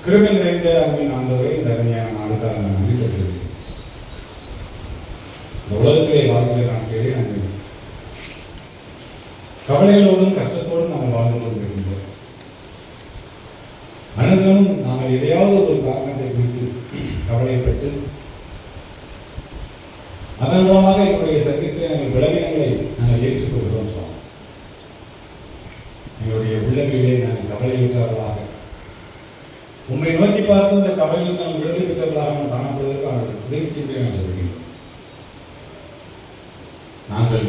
கிருபை நிறைந்த அன்பின் ஆண்டவரை இந்த அருமையான நாளுக்காக நான் நன்றி சொல்கிறேன். இந்த உலகத்திலே வாழ்கிற நாட்களிலே நாங்கள் கவலைகளோடும் கஷ்டத்தோடும் நாங்கள் வாழ்ந்து கொண்டிருக்கின்றோம். அனுதினமும் நாங்கள் எதையாவது ஒரு காரணத்தை குறித்து கவலைப்பட்டு அதன் மூலமாக எங்களுடைய சங்கத்தில் நாங்கள் விளங்கினங்களை நாங்கள் ஏற்றுக்கொள்கிறோம். சுவாமி, எங்களுடைய உள்ளங்களிலே நாங்கள் கவலையுற்றவர்களாக உண்மை நோக்கி பார்த்து அந்த கவலையில் நாம் விடுதலை பெற்றவர்களாக காணப்படுவதற்கான உதவி செய்ய நான் சொல்கின்றோம். நாங்கள்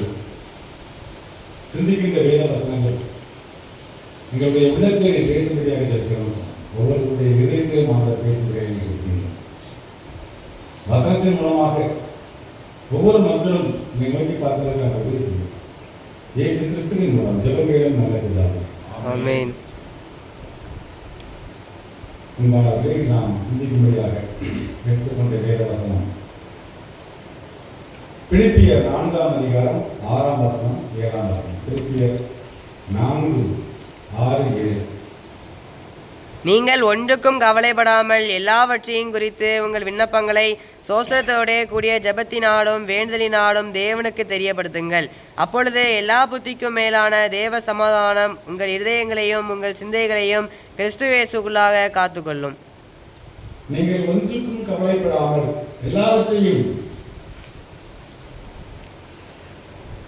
சிந்திக்கின்ற வேத வசனங்கள் எங்களுடைய உள்ளத்திலே பேசும்படியாக சொல்கிறோம். ஒவ்வொருவருடைய இதயத்திலும் நாங்கள் பேசுகிறேன் என்று சொல்கின்றோம். வசனத்தின் மூலமாக ஒவ்வொரு மக்களும் உண்மை நோக்கி பார்ப்பதற்கான உதவி செய்யும். இயேசு கிறிஸ்துவின் மூலம் ஜெபங்களும் நல்ல பிதாவே, ஆமென். இந்த நாம் சிந்திக்கும்படியாக எடுத்துக்கொண்ட வேத வசனம் பிலிப்பியர் 4ஆம் அதிகாரம் 6ஆம் வசனம் 7ஆம் வசனம். பிலிப்பியர் 4:6-7. நீங்கள் ஒன்றுக்கும் கவலைப்படாமல் எல்லாவற்றையும் குறித்து உங்கள் விண்ணப்பங்களை சோசரத்தோட கூடிய ஜெபத்தினாலும் வேண்டுதலினாலும் தேவனுக்கு தெரியப்படுத்துங்கள். அப்பொழுது எல்லா புத்திக்கும் மேலான தேவ சமாதானம் உங்கள் இருதயங்களையும் உங்கள் சிந்தைகளையும் கிறிஸ்து இயேசுக்குள்ளாக காத்துக்கொள்ளும். நீங்கள் ஒன்றுக்கும் கவலைப்படாமல் எல்லாவற்றையும்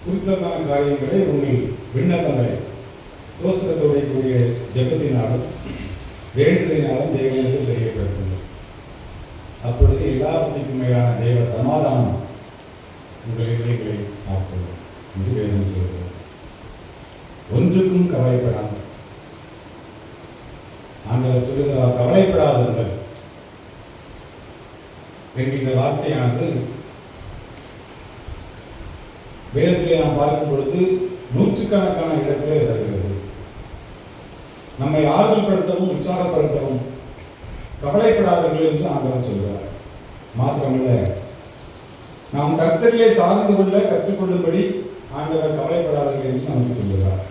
குறித்ததான காரியங்களை உங்கள் விண்ணப்பங்களை சோத்திரத்தோட கூடிய ஜெபத்தினாலும் வேண்டுதலினாலும் தேவனுக்கு தெரியப்படுத்துங்கள். அப்பொழுது எல்லாவற்றுக்கும் மேலான தேவ சமாதானம் உங்கள் இதயங்களை காப்போம் என்று வேதம் சொல்கிறது. ஒன்றுக்கும் கவலைப்படாமல் ஆண்டவர் சொல்லுகிறார், கவலைப்படாதீர்கள் என்கின்ற வார்த்தையானது வேதத்திலே நாம் பார்க்கும் பொழுது நூற்றுக்கணக்கான இடத்திலே வருகிறது. நம்மை ஆறுதல்படுத்தவும் உற்சாகப்படுத்தவும் கவலைப்படாதீர்கள் என்று ஆண்டவர் சொல்கிறார். மாத்திரமல்ல, நாம் கர்த்தரிலே சார்ந்து கொள்ள கற்றுக்கொள்ளும்படி ஆண்டவர் கவலைப்படாதீர்கள் என்று நமக்கு சொல்கிறார்.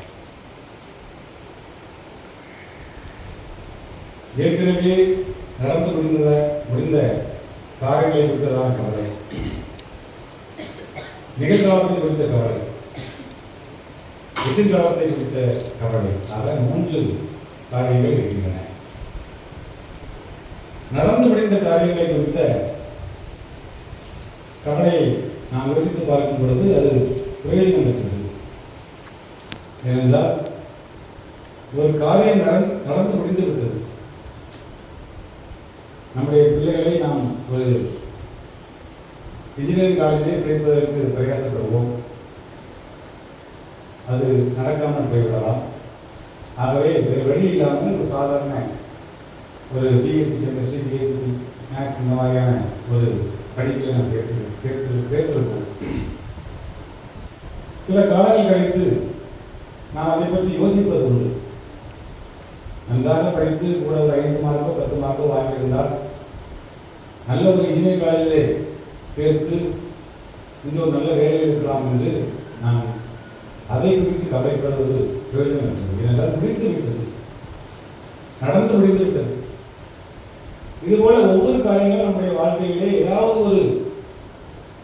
ஏற்கனவே நடந்து முடிந்த காரியங்களை குறித்ததான கவலை, நிகழ்காலத்தை குறித்த கவலை, எதிர்காலத்தை குறித்த கவலை, ஆக 3 காரியங்கள் இருக்கின்றன. நடந்து முடிந்த காரியங்களை குறித்த கவலையை நாம் யோசித்து பார்க்கும் பொழுது அது பிரயோஜனம் பெற்றது. ஏனென்றால் ஒரு காரியம் நடந்து முடிந்து விட்டது. நம்முடைய பிள்ளைகளை நாம் ஒரு இன்ஜினியரிங் காலேஜிலே சேர்ப்பதற்கு பிரயாசப்படுவோம். அது நடக்காமல் போய்விடலாம். ஆகவே வேறு வழி இல்லாமல் ஒரு சாதாரண ஒரு பிஎஸ்சி கெமிஸ்ட்ரி, பிஎஸ்சி மேக்ஸ் இந்த மாதிரியான ஒரு படிப்பில் நாம் சேர்த்திருப்போம். சில காலங்கள் கழித்து நாம் அதை பற்றி யோசிப்பது உண்டு. நன்றாக படித்து கூட ஒரு 5 மார்க்கோ 10 மார்க்கோ வாங்கியிருந்தால் நல்ல ஒரு இன்ஜினியரிங் காலேஜிலே சேர்த்து இன்னொரு நல்ல வேலையில் இருக்கலாம் என்று நாம் அதை குறித்து கவலைப்படுவது பிரயோஜனமற்றது. ஏனென்றால் முடிந்து விட்டது, நடந்து முடிந்து விட்டது. இதுபோல ஒவ்வொரு காரியங்களும் நம்முடைய வாழ்க்கையிலே ஏதாவது ஒரு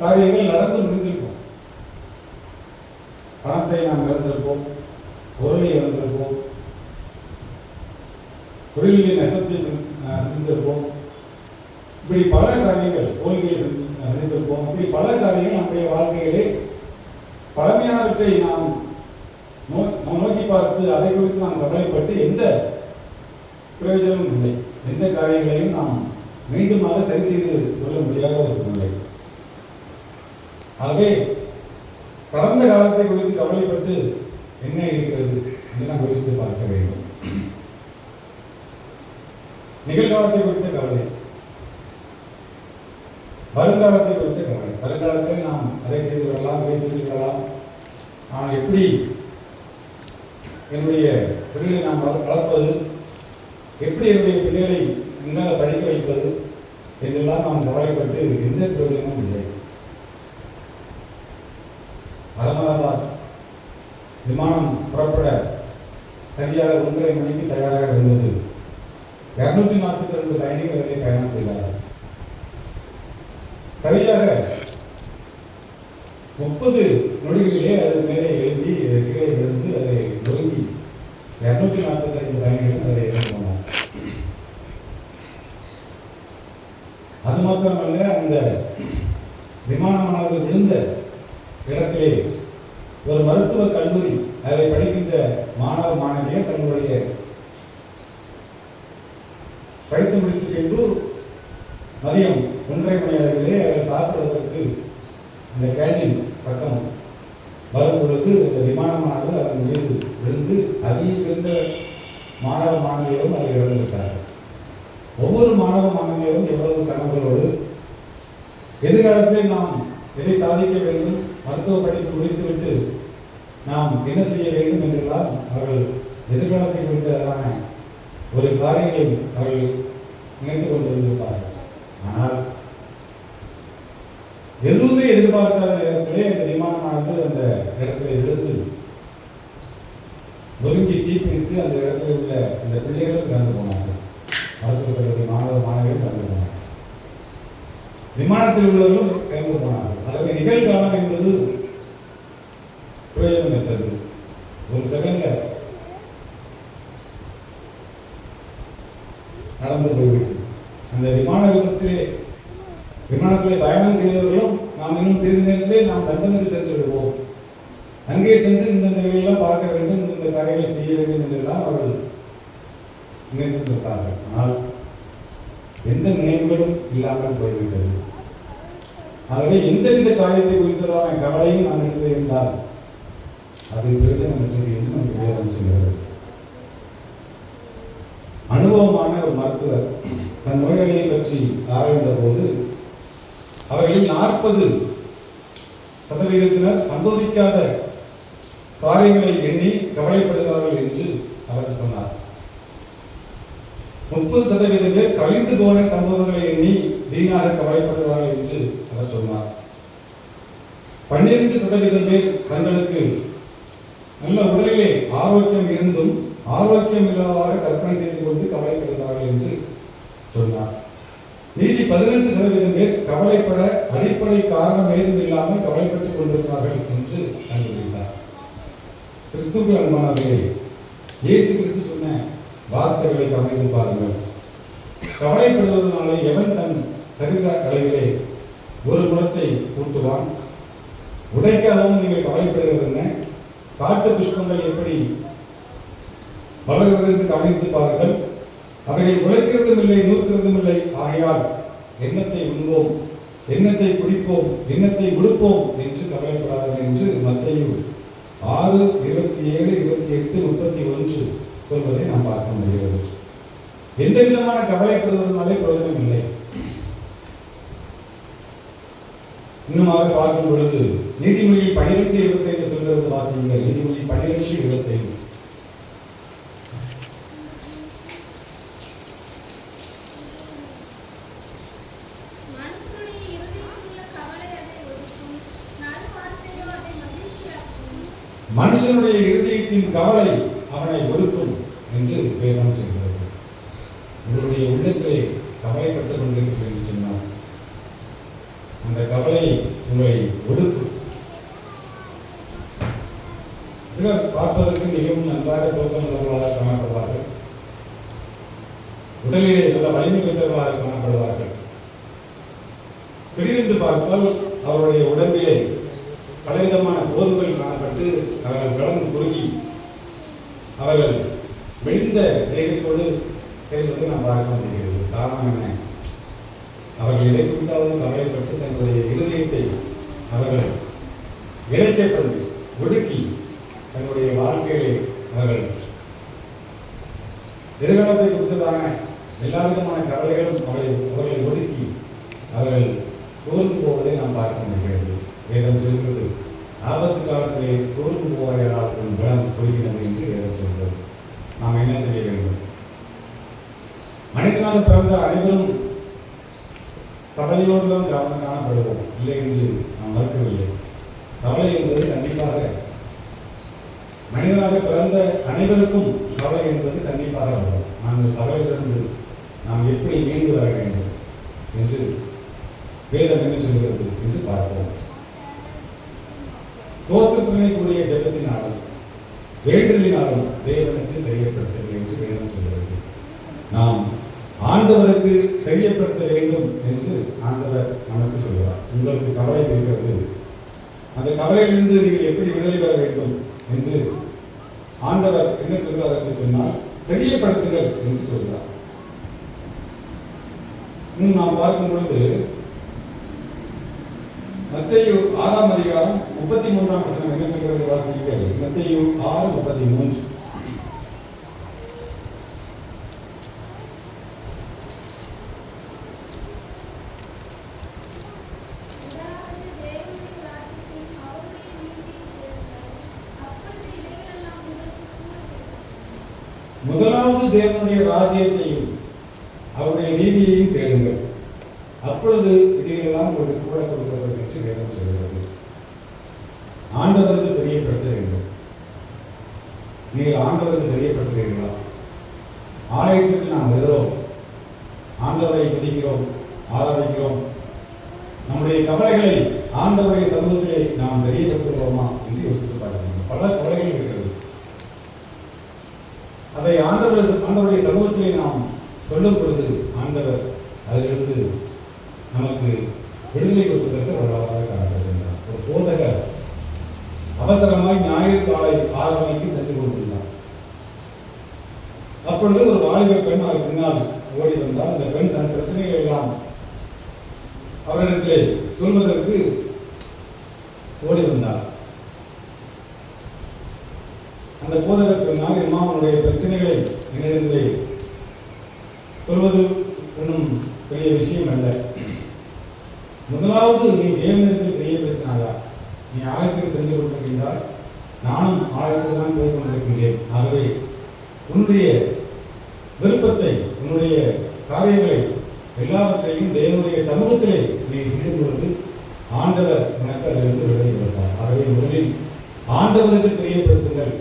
காரியங்கள் நடந்து முடிந்திருக்கும். பணத்தை நாம் இழந்திருப்போம், பொருளை இழந்திருப்போம், தொழிலிலே நஷ்டத்தை சந்தித்திருப்போம், இப்படி பல காரியங்கள், தோல்வியை சந்தித்திருப்போம். இப்படி பல காரியங்கள் நம்முடைய வாழ்க்கையிலே பழமையானவற்றை நாம் நோக்கி பார்த்து அதை குறித்து நாம் கவலைப்பட்டு எந்த பிரயோஜனமும் இல்லை. எந்த காரியங்களையும் நாம் மீண்டுமாக சரி செய்து கொள்ள முடியாத ஒரு சூழ்நிலை. ஆகவே கடந்த காலத்தை குறித்து கவலைப்பட்டு என்ன இருக்கிறது என்று நாம் யோசித்து பார்க்க வேண்டும். நிகழ்காலத்தை குறித்த கவலை, வருங்காலத்தை குறித்த கவலை. வருங்காலத்தில் நாம் அதை செய்து விடலாம், இதை செய்து விடலாம், நான் எப்படி என்னுடைய தொழிலை நாம் வளர்ப்பது, எப்படி என்னுடைய பிள்ளைகளை என்னால் படிக்க வைப்பது என்றெல்லாம் நாம் கவலைப்பட்டு எந்த பிரயோஜனமும் இல்லை. அகமதாபாத் விமானம் புறப்பட சரியாக 1:30 மணிக்கு தயாராக இருந்தது. 242 பயணிகள் அதிலே பயணம் செய்தார்கள். சரியாக 30 நொடிகளிலே அது மேலே எழும்பி கீழே விழுந்து அதை நொறுங்கி 245 பயணிகள் அதில் இறந்து போனார். அது மாத்திரமல்ல, அந்த விமானமானது விழுந்த இடத்திலே ஒரு மருத்துவ கல்லூரி அதை படிக்கின்ற மாணவ மாணவியர் தங்களுடைய படித்து முடித்த பின்பு மதியம் 1:30 மணி அளவிலே அவர்கள் சாப்பிடுவதற்கு அந்த கேண்டீன் பக்கம் வரும் பொழுது இந்த விமானமானது அதன் மீது விழுந்து அதில் இருந்த மாணவ மாணவியரும் அதை இழந்துவிட்டார்கள். ஒவ்வொரு மாணவ மாணவியரும் எவ்வளவு கனவுகளோடு எதிர்காலத்தில் நாம் எதை சாதிக்க வேண்டும், மருத்துவ படிப்பு முடித்துவிட்டு நாம் என்ன செய்ய வேண்டும் என்றெல்லாம் அவர்கள் எதிர்காலத்தை குறித்ததான ஒரு காரியங்களை அவர்கள் நினைத்துக் கொண்டிருந்திருப்பார்கள். ஆனால் எதுவுமே எதிர்பார்க்காத நேரத்திலே அந்த விமானமானது அந்த இடத்துல விழுந்து நொறுங்கி தீப்பிடித்து அந்த இடத்துல உள்ள அந்த பிள்ளைகளும் இறந்து போனார்கள். மருத்துவக் கல்லூரி மாணவ மாணவியர்கள் இறந்து போனார்கள். விமானத்தில் உள்ளவர்களும் இறந்து போனார்கள். அதற்கு நிகழ்காலம் என்பது பிரயோஜனமற்றது. ஒரு செகண்ட்ல நடந்து போய்விட்டது. அந்த விமான விமானத்திலே பயணம் செய்தவர்களும் நாம் இன்னும் சிறிது நேரத்திலே நாம் லண்டனுக்கு சென்று விடுவோம், அங்கே சென்று இந்த நிலையெல்லாம் பார்க்க வேண்டும், இந்த காரியங்களை செய்ய வேண்டும் என்றெல்லாம் அவர்கள் நினைத்திருப்பார்கள். ஆனால் எந்த நினைவுகளும் இல்லாமல் போய்விட்டது. ஆகவே எந்தவித காரியத்தை குறித்ததான கவலையும் நாம் இடத்தில் இருந்தால் அது பிரயோஜனமற்றது என்று நமக்கு வேதம் சொல்கிறது. அனுபவமான ஒரு மருத்துவர் தன் நோயாளியை பற்றி ஆராய்ந்த போது அவர்களில் 40% சம்பவிக்காத காரியங்களை எண்ணி கவலைப்படுகிறார்கள் என்று அவர் சொன்னார். 30% பேர் கழிந்து போன சம்பவங்களை எண்ணி வீணாக கவலைப்படுகிறார்கள் என்று அவர் சொன்னார். 12% பேர் தங்களுக்கு நல்ல உடலிலே ஆரோக்கியம் இருந்தும் ஆரோக்கியம் இல்லாததாக கற்பனை செய்து கொண்டு கவலைப்படுகிறார்கள் என்று சொன்னார். மீதி 18% பேர் கவலைப்பட அடிப்படை காரணம் ஏதும் இல்லாமல் கவலைப்பட்டுக் கொண்டிருக்கிறார்கள் என்று கண்டுபிடித்தார். கிறிஸ்துவுக்கு அன்பானவர்களே, இயேசு கிறிஸ்து சொன்ன வார்த்தைகளை கவனித்து பாருங்கள். கவலைப்படுவதனாலே எவன் தன் சரீர அளவிலே ஒரு முழத்தை கூட்டுவான்? உடைக்காகவும் நீங்கள் கவலைப்படுகிறது என்ன? காட்டு புஷ்பங்கள் எப்படி வளர்கிறது என்று கவனித்து பாருங்கள். அவைகள் உழைக்கிறதும் இல்லை, நூற்கிறதும் இல்லை. ஆகையால் எண்ணத்தை உண்போம், எண்ணத்தை குடிப்போம், எண்ணத்தை உடுப்போம் என்று கவலைப்படாதவர் என்று மத்தேயு 6:27, 28, 31 சொல்வதை நாம் பார்க்க முடிகிறது. எந்த விதமான கவலைப்படுவதனாலே பிரயோஜனம் இல்லை. இன்னுமாக பார்க்கும் பொழுது நீதிமொழியில் 12:25 சொல்கிறது, வாசியுங்கள். நீதிமொழி 12:25. மனுஷனுடைய இருதயத்தின் கவலை அவனை ஒதுக்கும் என்று வேதம் சொல்கிறது. உங்களுடைய உள்ளத்திலே கவலைப்பட்டுக் கொண்டிருக்கிறது என்று சொன்னார், அந்த கவலை உங்களை ஒடுக்கும். சிலர் பார்ப்பதற்கு மிகவும் நன்றாக தோற்றமுள்ளவர்களாக காணப்படுவார்கள், உடலிலே நல்ல வலிமை பெற்றவர்களாக காணப்படுவார்கள். திடீரென்று பார்த்தால் அவருடைய உடம்பிலே பலவிதமான சோர்வுகள் காணப்பட்டு அவர்கள் கடன் குறுகி அவர்கள் மெலிந்த தேகத்தோடு சேர்வதை நாம் பார்க்க முடிகிறது. காரணம் என்ன? அவர்கள் எதை குறித்தாவது கவலைப்பட்டு தங்களுடைய இருதயத்தை அவர்கள் இழைக்கப்படுத்தி ஒடுக்கி தன்னுடைய வாழ்க்கையிலே அவர்கள் எதிர்காலத்தை குறித்ததான எல்லா விதமான கவலைகளும் அவர்களை ஒடுக்கி அவர்கள் சோர்ந்து போவதை நாம் பார்க்க முடிகிறது. வேதம் சொல்கிறது, ஆபத்து காலத்திலே சோர்ந்து போவாயால் உன் பலம் பொறுகிறது என்று வேதம் சொல்கிறது. நாம் என்ன செய்ய வேண்டும்? மனிதனாக பிறந்த அனைவரும் கவலையோடு தான் காணப்படுவோம், இல்லை என்று நாம் மறுக்கவில்லை. கவலை என்பது கண்டிப்பாக மனிதனாக பிறந்த அனைவருக்கும் கவலை என்பது கண்டிப்பாக வரும். நாங்கள் கவலையிலிருந்து நாம் எப்படி மீண்டு வர வேண்டும் என்று வேதம் என்ன சொல்கிறது என்று பார்ப்போம். ஸ்தோத்திரத்துடனே கூடிய ஜெபத்தினாலும் வேண்டுதலினாலும் தேவனுக்கு தெரியப்படுத்த என்று வேதம் சொல்கிறது. நாம் ஆண்டவருக்கு தெரியப்படுத்த வேண்டும் என்று ஆண்டவர் நமக்கு சொல்கிறார். உங்களுக்கு கவலை இருக்கிறது, அந்த கவலையிலிருந்து நீங்கள் எப்படி விடுதலை பெற வேண்டும் என்று ஆண்டவர் என்ன சொல்கிறார் என்று சொன்னால் தெரியப்படுத்துங்கள் என்று சொல்கிறார். நாம் பார்க்கும் பொழுது மத்தேயு 6ஆம் அதிகாரம் 33ஆம் வசனம் என்ன சொல்கிறது வாசியுங்கள். மத்தேயு 6:33. முதலாவது தேவனுடைய ராஜ்யத்தையும் அவருடைய நீதியையும் தேடுங்கள், அப்பொழுது இதையெல்லாம் உங்களுக்கு கூட கொடுக்கப்படும் என்று வேதம் சொல்கிறது. ஆண்டவருக்கு தெரியப்படுத்த வேண்டும். நீங்கள் ஆண்டவருக்கு தெரியப்படுத்துகிறீர்களா? ஆலயத்திற்கு நாம் வருகிறோம், ஆண்டவரை துதிக்கிறோம், ஆராதிக்கிறோம். நம்முடைய கவலைகளை ஆண்டவருடைய சமூகத்திலே நாம் தெரியப்படுத்துகிறோமா என்று யோசித்து பார்க்க வேண்டும். பல கவலைகள் இருக்கிறது. அதை ஆண்டவருடைய சமூகத்திலே நாம் சொல்லும் பொழுது ஆண்டவர் அதிலிருந்து நமக்கு விடுதலை கொடுப்பதற்கு வரலாறாக காணப்படுகின்றார். ஒரு போதகர் அவசரமாய் ஞாயிறு காலை 6 மணிக்கு சென்று கொண்டிருந்தார். அப்பொழுது ஒரு வாலிப பெண் அவர் பின்னால் ஓடி வந்தால் அந்த பெண் தன் பிரச்சனைகளை எல்லாம் அவரிடத்திலே சொல்வதற்கு ஓடி வந்தார். அந்த போதகர் சொன்னார், அம்மா, உன்னுடைய பிரச்சனைகளை என்னிடத்திலே சொல்வது ஒன்றும் பெரிய விஷயம் அல்ல. முதலாவது நீ தேவனிடத்தில் தெரியப்படுத்தினாயா? நீ ஆலயத்துக்கு சென்று கொண்டிருக்கின்றாய், நானும் ஆலயத்துக்கு தான் போய் கொண்டிருக்கின்றேன். ஆகவே உன்னுடைய விருப்பத்தை, உன்னுடைய காரியங்களை எல்லாவற்றையும் தேவனுடைய சமூகத்திலே நீ சொல்லும் பொழுது ஆண்டவர் உனக்கு அதிலிருந்து விடுதலை கொடுப்பார். ஆகவே முதலில் ஆண்டவருக்கு தெரியப்படுத்துங்கள்,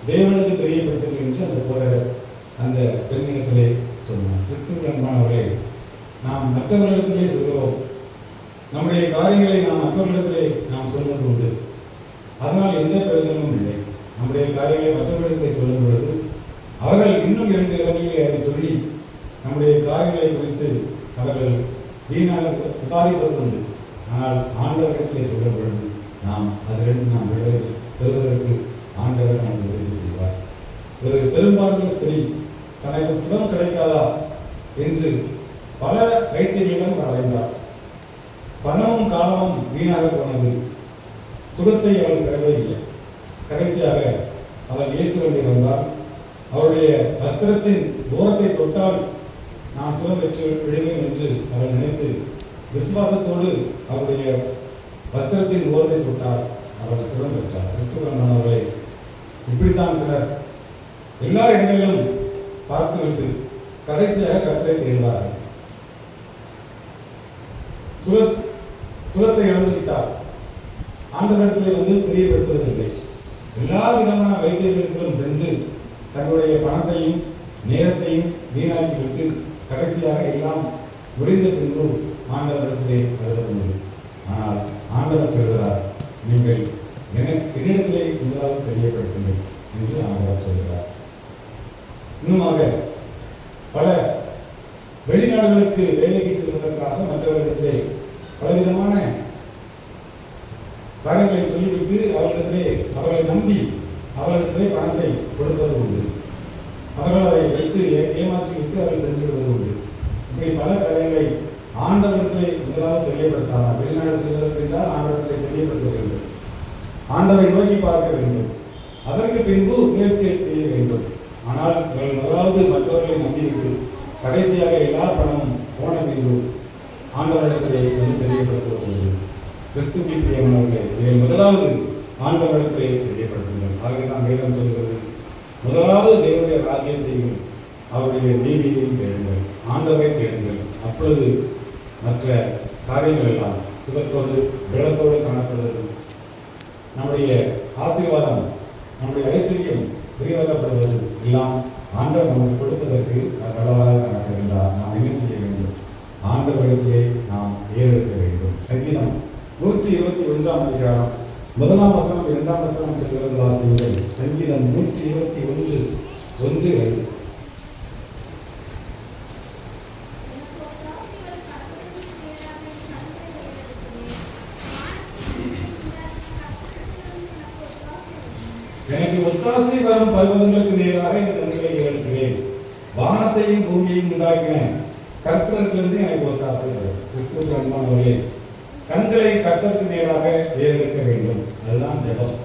தேவனுக்கு தெரியப்படுத்துங்கள் என்று அந்த போதகர் அந்த பெண்ணிடத்திலே சொன்னார். கிறிஸ்துவின் அன்பானவர்களே, நாம் மற்றவர்களிடத்திலே சொல்கிறோம், நம்முடைய காரியங்களை நாம் மற்றவர்களிடத்திலே நாம் சொல்வது உண்டு. அதனால் எந்த பிரயோஜனமும் இல்லை. நம்முடைய காரியங்களை மற்றவர்களிடத்திலே சொல்லும் பொழுது அவர்கள் இன்னும் 2 இடங்களிலே அதை சொல்லி நம்முடைய காரியங்களை குறித்து அவர்கள் வீணாக விவாதிப்பது உண்டு. ஆனால் ஆண்டவரிடத்திலே சொல்லும் பொழுது நாம் அதிலிருந்து நாம் விடுதலை பெறுவதற்கு ஆண்டவர் நமக்கு உதவி செய்வார். ஒரு பெரும்பான்மை ஸ்திரீ தனக்கு சுகம் கிடைக்காதா என்று பல வைத்தியர்களிடம் அலைந்தார். பணமும் காலமும் வீணாக போனது. சுகத்தை அவள் பெறவே இல்லை. கடைசியாக அவள் இயேசுவிடம் வந்தார். அவருடைய வஸ்திரத்தின் ஓரத்தை தொட்டால் நான் சுகம் பெற்று விடுவேன் என்று அவள் நினைத்து விசுவாசத்தோடு அவருடைய வஸ்திரத்தின் ஓரத்தை தொட்டால் அவள் சுகம் பெற்றார். கிறிஸ்துவர்களே, இப்படித்தான் சிலர் எல்லா இடங்களிலும் பார்த்துவிட்டு கடைசியாக கர்த்தரை தேடுவார்கள். சுகத்தை இழந்துவிட்டார், ஆண்டவரிடத்திலே வந்து தெரியப்படுத்துவதில்லை. எல்லா விதமான வைத்தியர்களிடத்திலும் சென்று தங்களுடைய பணத்தையும் நேரத்தையும் வீணாக்கிவிட்டு கடைசியாக எல்லாம் முடிந்த பின்பு ஆண்டவரிடத்திலே வருவதில்லை. ஆனால் ஆண்டவர் சொல்கிறார், நீங்கள் என்னிடத்திலே முதலாவது தெரியப்படுத்துங்கள் என்று ஆண்டவர் சொல்கிறார். இன்னுமாக பல வெளிநாடுகளுக்கு வேலைக்கு செல்வதற்காக மற்றவர்களிடத்திலே பலவிதமான காரியங்களை சொல்லிவிட்டு அவர்களை நம்பி அவர்களிடத்திலே பணத்தை கொடுப்பது உண்டு. அவர்கள் அதை வைத்து ஏமாற்றிவிட்டு அவர்கள் சென்று விடுவது உண்டு. இப்படி பல காரியங்களை ஆண்டவரிடத்திலே முதலாவது தெரியப்படுத்தாமல் வெளிநாடு செல்வதற்கு என்றால் ஆண்டவரிடத்தை தெரியப்படுத்த வேண்டும், ஆண்டவரை நோக்கி பார்க்க வேண்டும், அதற்கு பின்பு முயற்சியை செய்ய வேண்டும். ஆனால் இவர்கள் முதலாவது மற்றவர்களை நம்பிவிட்டு கடைசியாக எல்லா பணமும் போன பின்பு ஆண்டவரிடத்திலே வந்து தெரியப்படுத்துவது உண்டு. கிறிஸ்துவின் பிரியமானவர்களே, இதை முதலாவது ஆண்டவரிடத்திலே தெரியப்படுத்துங்கள். ஆகவேதான் வேதம் சொல்கிறது, முதலாவது தேவனுடைய ராஜ்யத்தையும் அவருடைய நீதியையும் தேடுங்கள், ஆண்டவரை தேடுங்கள். அப்பொழுது மற்ற காரியங்கள் எல்லாம் சுகத்தோடு பலத்தோடு காணப்படுவது, நம்முடைய ஆசீர்வாதம், நம்முடைய ஐஸ்வர்யம் விரிவாக்கப்படுவது எல்லாம் ஆண்டவர் நமக்கு கொடுப்பதற்கு வல்லவராக காணப்படுகின்றார். நாம் என்ன செய்ய வேண்டும்? ஆண்டவரிடத்திலே நாம் ஏறெடுக்க வேண்டும். சங்கீதம் 121 அதிகாரம் 1 வசனம் 2 வசனம் சொல்கிறது, வாசியுங்கள். சங்கீதம் 121 1-2. எனக்கு ஒத்தாசை வரும் பர்வதங்களுக்கு நேராக என் கண்களை ஏறெடுக்கிறேன். வானத்தையும் பூமியையும் உண்டாக்கினேன் கர்த்தரிடத்திலிருந்து எனக்கு ஒத்தாசை வரும். கிறிஸ்துவுக்கு அன்பானவர்களே, கண்களை கர்த்தருக்கு நேராக ஏறெடுக்க வேண்டும். அதுதான் ஜெபம்.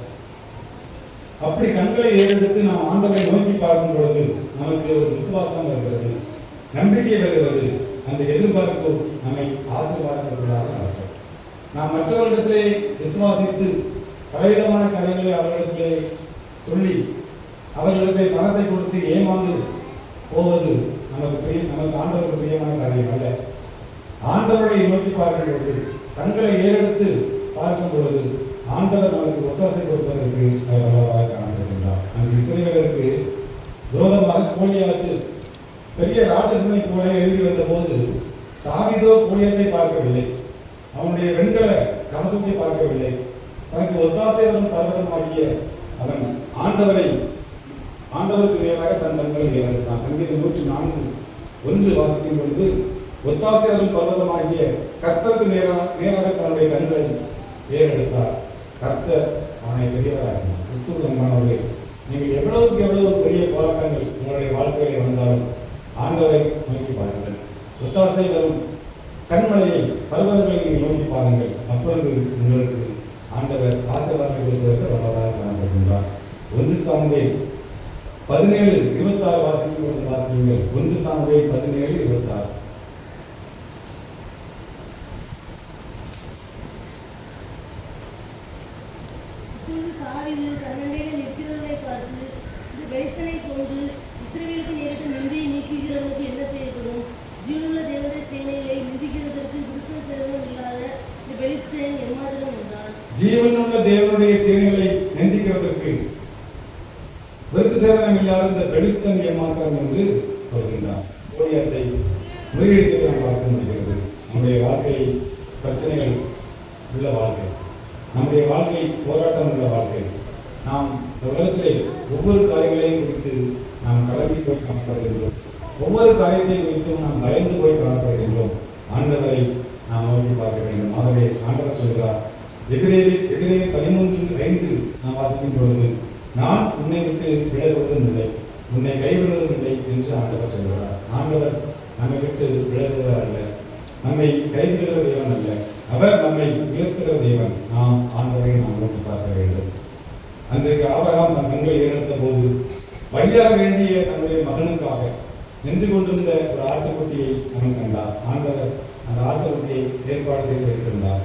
அப்படி கண்களை ஏறெடுத்து நாம் ஆண்டவரை நோக்கி பார்க்கும் பொழுது நமக்கு ஒரு விசுவாசம் வருகிறது, நம்பிக்கை வருகிறது. அந்த எதிர்பார்ப்பு நம்மை ஆசீர்வாதப்படுவதாக நடக்கும். நாம் மற்றவர்களிடத்திலே விசுவாசித்து பலவிதமான காரியங்களை அவர்களிடத்திலே சொல்லி அவர்களிடத்தை பணத்தை கொடுத்து ஏமாந்து போவது நமக்கு ஆண்டவருக்கு பிரியமான காரியம் அல்ல. ஆண்டவரை நோக்கி பார்க்கும் பொழுது, கண்களை ஏறெடுத்து பார்க்கும் பொழுது ஆண்டவர் நமக்கு ஒத்தாசை கொடுப்பதற்கு வல்லவராக காணப்படுகின்றார். அந்த இஸ்ரவேலருக்கு விரோதமாக கோலியாத்து பெரிய ராட்சசனை போல எழுதி வந்த போது தாவீதோ கோலியாத்தை பார்க்கவில்லை, அவனுடைய வெண்கல கவசத்தை பார்க்கவில்லை. தனக்கு ஒத்தாசை வரும் பர்வதமாகிய அவன் ஆண்டவருக்கு நேராக தன் கண்களை ஏறெடுத்தான். சங்கீதம் 104:1 வாசிக்கும் பொழுது, ஒத்தாசை வரும் பர்வதமாகிய கர்த்தருக்கு நேராக தன்னுடைய கண்களை ஏறெடுத்தார். கர்த்தர் அவனை பெரியவராகினார். கிறிஸ்துவுக்கு அன்பானவர்களே, நீங்கள் எவ்வளவுக்கு எவ்வளவு பெரிய போராட்டங்கள் உங்களுடைய வாழ்க்கையிலே வந்தாலும் ஆண்டவரை நோக்கி பாருங்கள். ஒத்தாசை வரும் கண்மலையை பர்வதங்களை நீங்கள் நோக்கி பாருங்கள். அப்பொழுது உங்களுக்கு ஆண்டவர் ஆசீர்வாதம் கொடுப்பதற்கு வல்லவராக காணப்படுகின்றார். 1 சாமுவேல் 17:26 வாசிக்கும் பொழுது வாசியுங்கள். 1 சாமுவேல் 17:26. ஜீவனுள்ள தேவனுடைய சேனைகளை நிந்திக்கிறதற்கு விருது சேதனம் இல்லாத இந்த பெலிஸ்தன் ஏமாத்திரம் என்று சொல்கின்றார். கோலியாத்தை முறியடித்து நாம் பார்க்க முடிகிறது. நம்முடைய வாழ்க்கை பிரச்சனைகள் உள்ள வாழ்க்கை, நம்முடைய வாழ்க்கை போராட்டம் உள்ள வாழ்க்கை. நாம் இந்த உலகத்திலே ஒவ்வொரு காரியங்களையும் குறித்து நாம் கலங்கி போய் காணப்படுகின்றோம். ஒவ்வொரு காரியத்தை குறித்தும் நாம் பயந்து போய் காணப்படுகின்றோம். ஆண்டவரை நாம் நோக்கி பார்க்க வேண்டும். ஆகவே ஆண்டவர் சொல்கிறார், எபிரேயர் 13:5 நாம் வாசிக்கும் பொழுது, நான் உன்னை விட்டு விலகுவதும் இல்லை, உன்னை கைவிடுவதும் இல்லை என்று ஆண்டவர் சொல்கிறார். ஆண்டவர் நம்மை விட்டு விலகுவவர் அல்ல, நம்மை கைவிடுகிற தேவன் அல்ல, அவர் நம்மை உயர்த்துகிற தேவன். நாம் ஆண்டவரை நாம் நோக்கி பார்க்க வேண்டும். அன்றைக்கு ஆபிரகாம் தன் கண்களை ஏறெடுத்த போது வழியாக வேண்டிய தன்னுடைய மகனுக்காக நின்று கொண்டிருந்த ஒரு ஆட்டுக்குட்டியை அவன் கண்டார். ஆண்டவர் அந்த ஆட்டுக்குட்டியை ஏற்பாடு செய்து வைத்திருந்தார்.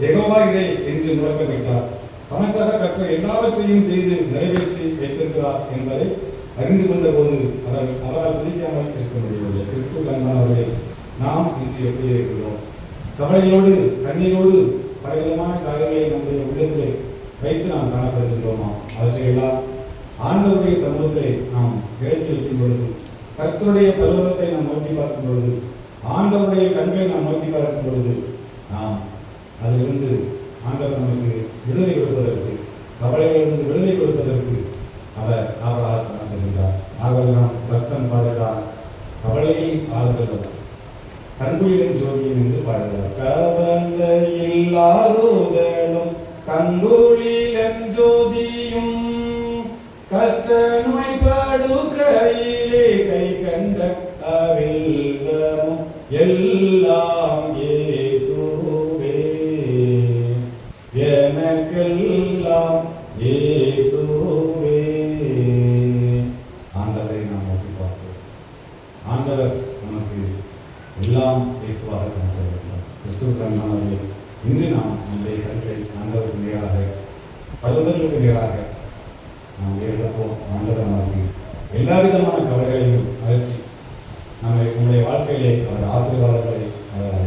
யெகோவா இதை என்று முழக்கமிட்டார். தனக்காக கர்த்தர் எல்லாவற்றையும் செய்து நிறைவேற்றி வைத்திருக்கிறார் என்பதை அறிந்து கொண்ட போது அவரால் பிடிக்காமல் இருக்க முடியவில்லை. கிறிஸ்துவுக்கு அன்பானவர்களே, நாம் இன்று எப்படி இருக்கிறோம்? கவலையோடு கண்ணீரோடு பலவிதமான காரியங்களை நம்முடைய உள்ளத்திலே வைத்து நாம் காணப்படுகின்றோமா? அவற்றையெல்லாம் ஆண்டவருடைய சமூகத்திலே நாம் இறக்கி வைக்கும் பொழுது, கர்த்தருடைய பர்வதத்தை நாம் நோக்கி பார்க்கும் பொழுது, ஆண்டவருடைய கண்களை நாம் நோக்கி பார்க்கும் பொழுது, நாம் அதிலிருந்து ஆண்டவர் நமக்கு விடுதலை கொடுப்பதற்கு, கவலைகளிலிருந்து விடுதலை கொடுப்பதற்கு அவர் ஆவலாக காணப்படுகின்றார். ஆகவே நாம் பக்தன் பாடுகிறார், கவலையில் ஆறுதலும் கண்குளிரும் ஜோதியும் என்று பாடுகிறார். கவலையில் ஆறுதலும் கண்குளிரும் ஜோதியும் கஷ்ட நோய் படுக்கையிலே கை கண்ட அவிழ்தமும் எல்லாம் இயேசுவே, எனக்கெல்லாம் இயேசுவே. ஆண்டவரை நாம் நோக்கி பார்ப்போம். ஆண்டவர் நமக்கு எல்லாம் இயேசுவாக காணப்படுகிறார். கிறிஸ்துவுக்கு அன்பானவர்களே, இன்று நாம் நம்முடைய கண்களை ஆண்டவருக்கு நேராக, பருவதங்களுக்கு நேராக நாம் ஏறெடுப்போம். ஆண்டவர் நமக்கு எல்லா விதமான கவலைகளையும் அகற்றி நம்முடைய வாழ்க்கையிலே அவர் ஆசீர்வாதங்களை அவர்